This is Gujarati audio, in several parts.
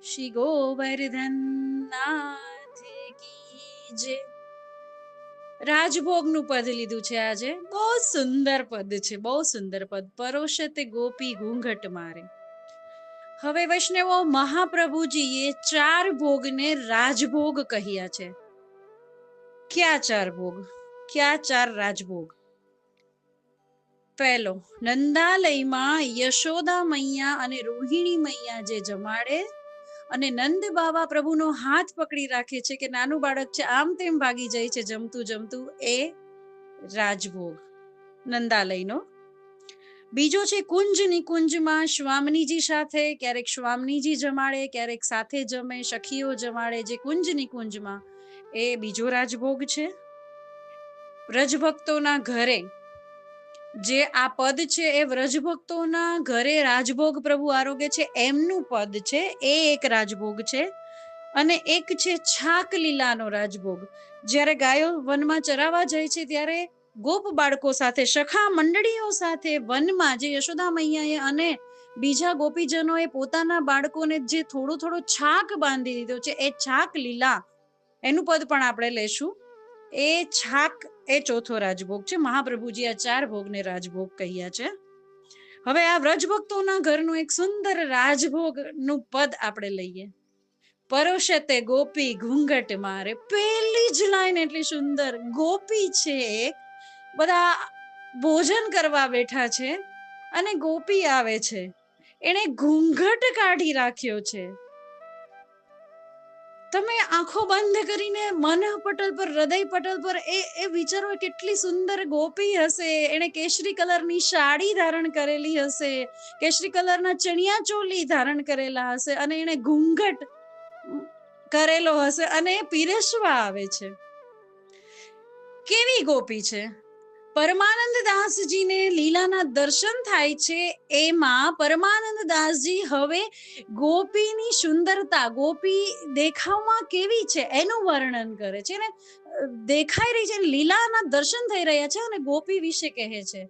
શ્રી ગોવર્ધન નાથ કી જય। રાજભોગ નું પદ લીધું છે આજે। બહુ સુંદર પદ છે, બહુ સુંદર પદ। પરોશતે ગોપી ઘૂંઘટ મારે। હવે વૈષ્ણવો, મહાપ્રભુજીએ 4 ભોગને રાજભોગ કહ્યા છે। ક્યાં 4 ભોગ, ક્યાં 4 રાજભોગ? પહેલો, નંદાલયમાં યશોદા મૈયા અને રોહિણી મૈયા જે જમાડે અને નંદ બાબા પ્રભુનો હાથ પકડી રાખે છે કે નાનું બાળક છે આમ તેમ ભાગી જાય છે જમતું જમતું, એ રાજભોગ નંદાલયનો। બીજો છે કુંજ નિકુંજમાં શ્વામનીજી સાથે, ક્યારેક શ્વામનીજી જમાડે, ક્યારેક સાથે જમે, સખીઓ જમાડે, જે કુંજ નિકુંજમાં, એ બીજો રાજભોગ છે। વ્રજભક્તોના ઘરે જે આ પદ છે એ વ્રજભક્તોના ઘરે રાજભોગ પ્રભુ આરોગે છે એમનું પદ છે, એ એક રાજભોગ છે। અને એક છે છાક લીલાનો રાજભોગ। જ્યારે ગાયો વનમાં ચરાવવા જાય છે ત્યારે ગોપ બાળકો સાથે, સખા મંડળીઓ સાથે વનમાં જે યશોદા મૈયાએ અને બીજા ગોપીજનોએ પોતાના બાળકોને જે થોડો થોડો છાક બાંધી દીધો છે, એ છાક લીલા એનું પદ પણ આપણે લેશું। એ છાક એ ચોથો રાજભોગ છે। મહાપ્રભુજી આ 4 ભોગને રાજભોગ કહ્યા છે। હવે આ વ્રજભક્તોના ઘરનું એક સુંદર રાજભોગ નું પદ આપણે લઈએ। પરોશતે ગોપી ઘૂંઘટ મારે। પહેલી જ લાઈન એટલી સુંદર। ગોપી છે, બધા ભોજન કરવા બેઠા છે અને ગોપી આવે છે, એને ઘૂંઘટ કાઢી રાખ્યો છે। તમે આંખો બંધ કરીને મન પટલ પર, હૃદય પટલ પર એ વિચારો કેટલી સુંદર ગોપી હશે। એને કેસરી કલરની સાડી ધારણ કરેલી હશે, કેસરી કલરના ચણિયા ચોલી ધારણ કરેલા હશે અને એને ઘૂંઘટ કરેલો હશે અને પીરસવા આવે છે। કેવી ગોપી છે? પરમાનંદ દાસજીને લીલાના દર્શન થાય છે, એમાં પરમાનંદ દાસજી હવે ગોપીની સુંદરતા, ગોપી દેખાવમાં કેવી છે એનું વર્ણન કરે છે ને દેખાઈ રહી છે, લીલાના દર્શન થઈ રહ્યા છે અને ગોપી વિશે કહે છે।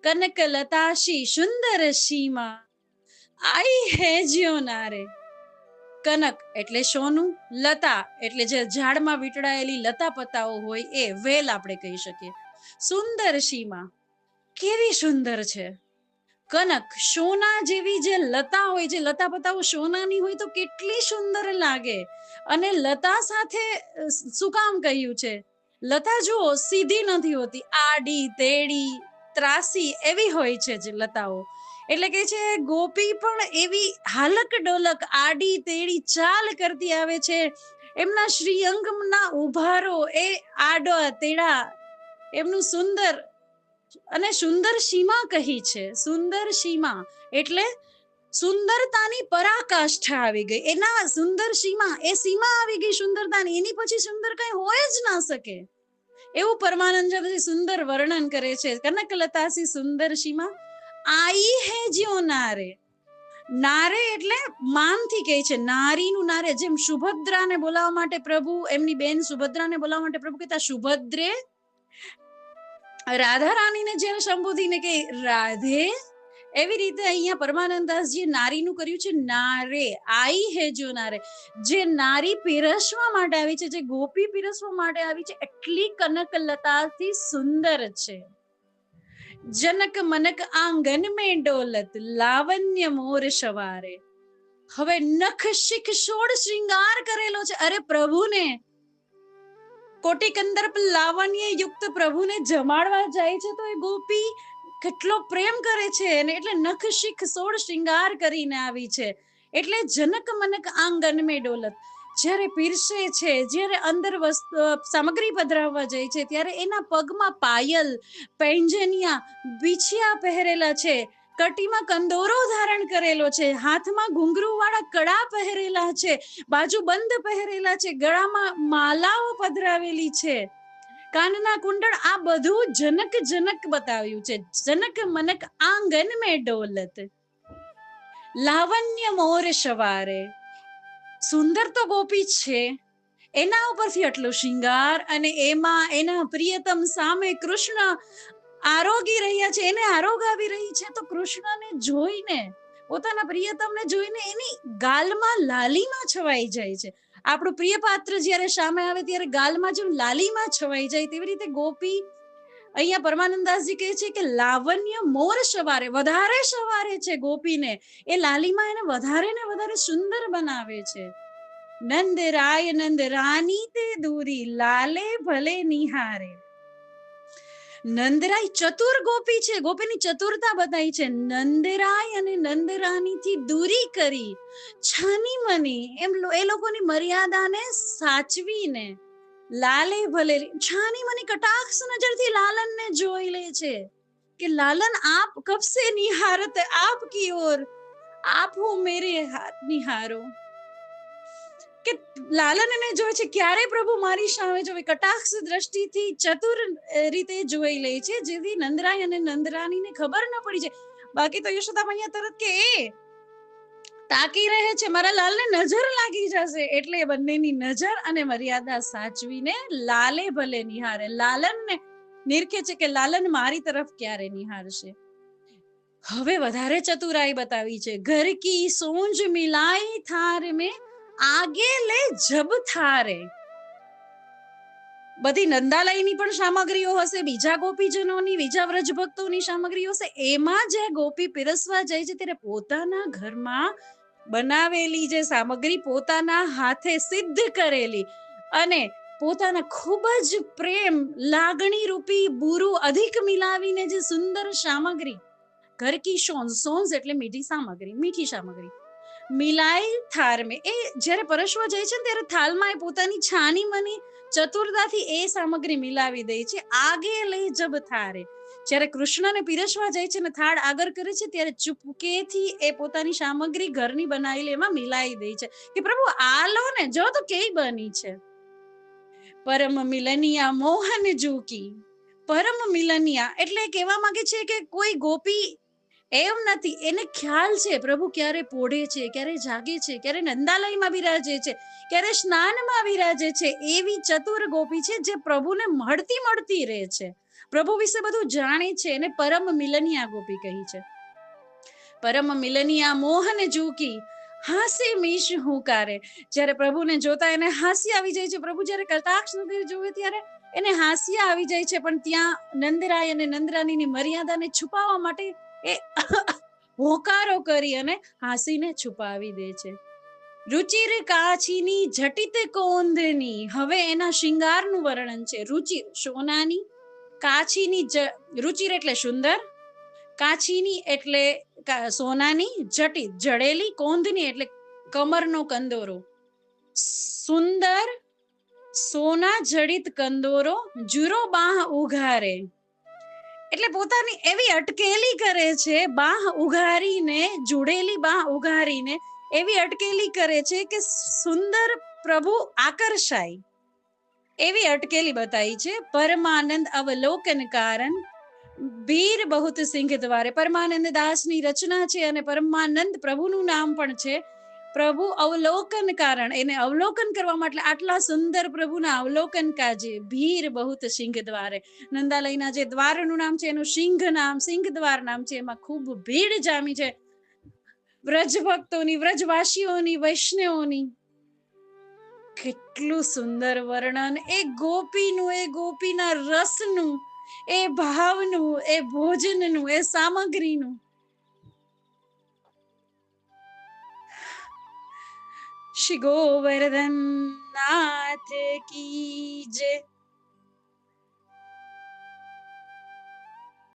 કનક લતાશી સુંદર સીમા આઈ હે જ્યો નારે। કનક એટલે સોનું, લતા એટલે જે ઝાડમાં વીંટળાયેલી લતા પતાઓ હોય એ, વેલ આપણે કહી શકીએ। સુંદર સીમા, કેવી સુંદર છે। કનક, સોના જેવી જે લતા હોય, જે લતા પતાઓ સોનાની હોય તો કેટલી સુંદર લાગે। અને લતા સાથે શું કામ કહ્યું છે? લતા જુઓ સીધી નથી હોતી, આડી તેડી ત્રાસી એવી હોય છે જે લતાઓ। એટલે કે છે ગોપી પણ એવી હાલક ડોલક, આડી તેડી ચાલ કરતી આવે છે। એમના શ્રીઅંગના ઉભારો એ આડા તેડા, એમનું સુંદર અને સુંદર સીમા કહી છે। સુંદર સીમા એટલે સુંદરતાની પરાકાષ્ઠા આવી ગઈ, એના સુંદર સીમા, એ સીમા આવી ગઈ સુંદરતાની, એની પછી સુંદર કઈ હોય જ ના શકે એવું પરમાનંદ સુંદર વર્ણન કરે છે। કનક લતાસી સુંદર સીમા આઈ હે જ્યો નારે। નારે એટલે માનથી કહે છે, નારીનું નારે, જેમ સુભદ્રાને બોલાવવા માટે પ્રભુ, એમની બેન સુભદ્રાને બોલાવવા માટે પ્રભુ કહેતા સુભદ્રે, રાધા રાણીને જેને સંબોધીને કે રાધે, એવી રીતે અહીંયા પરમાનંદાસજી નારીનું કર્યું છે નારે। આઈ હે જો નારે, જે નારી પીરસવા માટે આવી છે, જે ગોપી પીરસવા માટે આવી છે, એટલી કનક લતાથી સુંદર છે। જનક મનક આંગન મેં ડોલત, લાવણ્ય મોર સવારે। હવે નખ શિખ સોળ શ્રૃંગાર કરેલો છે। અરે પ્રભુને, કોટી કંદર્પ લાવણ્ય યુક્ત પ્રભુને જમાડવા જાય છે તો એ ગોપી કેટલો પ્રેમ કરે છે, એટલે નખ શિખ સોળ શ્રૃંગાર કરીને આવી છે। એટલે જનક મનક આંગન મેં ડોલત, જ્યારે પીરસે છે, જ્યારે અંદર સામગ્રી પધરાવવા જાય છે ત્યારે એના પગમાં પાયલ, પૈંજનિયા, બીછિયા પહેરેલા છે, કટીમાં કંદોરો ધારણ કરેલો છે, હાથમાં ઘુંઘરૂ વાળા કડા પહેરેલા છે, બાજુ બંધ પહેરેલા છે, ગળામાં માલાઓ પધરાવેલી છે, કાનના કુંડળ, આ બધું જનક જનક બતાવ્યું છે। જનક મનક આંગન મેં ડોલત, લાવણ્ય મોર સવારે। સુંદર તો ગોપી છે, એના ઉપરથી આટલો શિંગાર, અને એમાં એના પ્રિયતમ સામે કૃષ્ણ આરોગી રહ્યા છે, એને આરોગાવી રહી છે, તો કૃષ્ણને જોઈને પોતાના પ્રિયતમને જોઈને એની ગાલમાં લાલીમાં છવાઈ જાય છે. આપણું પ્રિય પાત્ર જ્યારે સામે આવે ત્યારે ગાલમાં જેમ લાલીમાં છવાઈ જાય તેવી રીતે ગોપી અહીંયા પરમાનંદાસજી કહે છે કે લાવણ્ય મોર સવારે, વધારે સવારે છે ગોપીને, એ લાલીમાં એને વધારે ને વધારે સુંદર બનાવે છે. નંદ રાય નંદ રાની તે દૂરી, લાલે ભલે નિહારે. નંદરાય ચતુર ગોપી છે, ગોપીની ચતુરતા બતાવી છે. નંદરાય અને નંદરાની થી દૂરી કરી, છાની મની એમ એ લોકોની મર્યાદાને સાચવીને, લાલે ભલે છાની મની કટાક્ષ નજરથી લાલનને જોઈ લે છે કે લાલન આપ કબ સે નિહારત આપ કી ઓર, આપ હો મેરે હાથ નિહારો. કે લાલનને જોવે છે, ક્યારે પ્રભુ મારી સામે જોવે, કટાક્ષ દ્રષ્ટિથી ચતુર રીતે જોઈ લે છે, જેથી નંદરાય અને નંદરાનીને ખબર ન પડી જાય. બાકી તો યશોદા મૈયા તરત કે એ તાકી રહે છે, મારા લાલને નજર લાગી જશે, એટલે બંનેની નજર અને મર્યાદા સાચવીને લાલે ભલે નિહારે, લાલનને નિરખે છે કે લાલન મારી તરફ ક્યારે નિહારશે. હવે વધારે ચતુરાઈ બતાવી છે. ઘર કી સોંજ મિલાઈ થાર મેં, આગે લે જબ થારે. બધી નંદાલયની પણ સામગ્રીઓ હશે, બીજા ગોપીજનોની, બીજા વ્રજ ભક્તોની સામગ્રીઓ હશે. એમાં જે ગોપી પીરસવા જાય છે ત્યારે પોતાના ઘરમાં બનાવેલી જે સામગ્રી, પોતાના હાથે સિદ્ધ કરેલી અને પોતાના ખૂબ જ પ્રેમ લાગણી રૂપી બુરું અધિક મિલાવીને જે સુંદર સામગ્રી, ઘર કી સોન્સ એટલે મીઠી સામગ્રી, મીઠી સામગ્રી મિલાઈ થાર મેં, એ જ્યારે પરસવા જાય છે ને ત્યારે થાલમાં એ પોતાની છાની મની ચતુરતાથી એ સામગ્રી મિલાવી દે છે. આગે લઈ જબ થારે, જ્યારે કૃષ્ણને પીરસવા જાય છે ને થાળ આગળ કરે છે ત્યારે ચૂપકેથી એ પોતાની સામગ્રી ઘરની બનાવેલી એમાં મિલાવી દે છે કે પ્રભુ આ લો ને, જો તો કેવી બની છે. પરમ મિલનિયા મોહન જુકી, પરમ મિલનિયા એટલે કહેવા માંગે છે કે કોઈ ગોપી એમ નથી, એને ખ્યાલ છે પ્રભુ ક્યારે પોઢે છે, ક્યારે જાગે છે, ક્યારે નંદાલયમાં બિરાજે છે, ક્યારે સ્નાનમાં બિરાજે છે. એવી ચતુર ગોપી છે જે પ્રભુને મળતી રહે છે, પ્રભુ વિશે બધું જાણે છે, એને પરમ મિલનિયા ગોપી કહી છે. પરમ મિલનિયા મોહન જુકી, હાસી મીશ હુંકારે, જ્યારે પ્રભુને જોતા એને હાસ્ય આવી જાય છે. પ્રભુ જ્યારે કટાક્ષ નજરે જોવે ત્યારે એને હાસ્ય આવી જાય છે, પણ ત્યાં નંદરાય અને નંદરાનીની મર્યાદાને છુપાવવા માટે એ હોકારો કરી અને હાસીને છુપાવી દે છે. રુચિર કાછીની જટિત કોંદની, હવે એના શિંગારનું વર્ણન છે. રુચિર સોનાની, કાછીની રુચિર એટલે સુંદર, કાછીની એટલે સોનાની, જટિત જડેલી, કોંદની એટલે કમરનો કંદોરો, સુંદર સોના જડિત કંદોરો, જુરો બાહ ઉઘારે એટલે પોતાની એવી અટકેલી કરે છે, બાહ ઉઘારીને, જોડેલી બાહ ઉઘારીને એવી અટકેલી કરે છે કે સુંદર પ્રભુ આકર્ષાય, એવી અટકેલી બતાવી છે. પરમાનંદ અવલોકન કારણ, વીર બહુત સિંહ દ્વારે, પરમાનંદ દાસની રચના છે અને પરમાનંદ પ્રભુનું નામ પણ છે. પ્રભુ અવલોકન કારણ, એને અવલોકન કરવા માટે આટલા સુંદર પ્રભુના અવલોકન કાજે, ભીર બહુત સિંહ દ્વારે, નંદાલયના જે દ્વારનું નામ છે એનું સિંહ દ્વાર નામ છે. એમાં ખૂબ ભીડ જામી છે વ્રજ ભક્તોની, વ્રજવાસીઓની, વૈષ્ણવોની. કેટલું સુંદર વર્ણન એ ગોપીનું, એ ગોપીના રસનું, એ ભાવનું, એ ભોજનનું, એ સામગ્રીનું. શ્રી ગોવર્ધન નાથ કી જય.